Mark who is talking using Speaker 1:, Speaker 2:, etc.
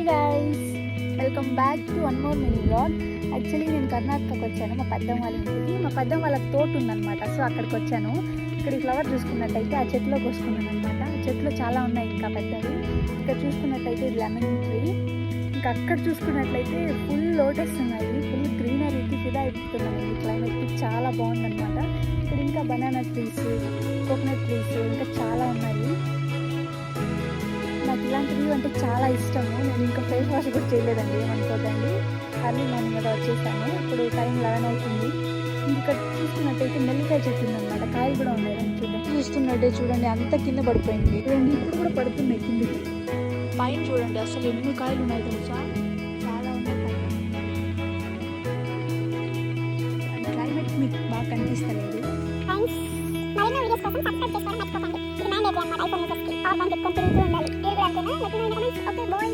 Speaker 1: Guys, welcome back to one more mini vlog. Actually నేను కర్ణాటకకు వచ్చాను. మా పెద్దమ్మ వాళ్ళ ఇంటికి. మా పెద్దమ్మ వాళ్ళ తోట ఉందన్నమాట. సో అక్కడికి వచ్చాను. ఇక్కడ ఈ ఫ్లవర్ చూసుకున్నట్టయితే ఆ చెట్టులో కోసుకున్నాను అనమాట. ఆ చెట్లు చాలా ఉన్నాయి ఇంకా పెద్దవి. ఇక్కడ చూసుకున్నట్టయితే ఇది లెమన్ ట్రీ. ఇంకా అక్కడ చూసుకున్నట్లయితే ఫుల్ లోటస్ ఉన్నాయి. ఫుల్ గ్రీనరీకి ఫిదా అయిపోతున్నాయి. ఈ క్లైమేట్ చాలా బాగుందన్నమాట. ఇక్కడ ఇంకా బనానా ట్రీస్, కోకోనట్ ట్రీస్ ఇంకా చాలా ఉన్నాయి. నాకు ఇలాంటి వ్యూ అంటే చాలా ఇష్టము. నేను ఇంకా ఫేస్ వాష్ కూడా చేయలేదండి, ఏమనుకోదండి. అర్లీ మార్నింగ్ మీద వచ్చేసాను. ఇప్పుడు టైం 11 అవుతుంది. ఇక్కడ చూసుకున్నట్టయితే నెల్లికాయ చెట్టు ఉందన్నమాట. కాయలు కూడా ఉన్నాయి. చూస్తున్నట్టే చూడండి, అంత కింద పడిపోయింది. చూడండి ఇప్పుడు కూడా పడుతున్నాయి కిందకి. పైన చూడండి అసలు ఎన్ని కాయలు ఉన్నాయి తెలుసా, చాలా ఉన్నాయి పైన. క్లైమేట్ మీకు బాగా కనిపిస్తలేదు.
Speaker 2: మరిన్ని వీడియోస్ కోసం సబ్స్క్రైబ్ చేసుకోవడం మర్చిపోకండి. ఇది మ్యాండేటరీ అన్నమాట. ఐఫోన్ యూజర్స్కి పవర్ బ్యాంక్ పెట్టుకొని తిరుగుతూ ఉండాలి. మీరు కూడా అంతేనా? Let me know in the comments. Okay bye.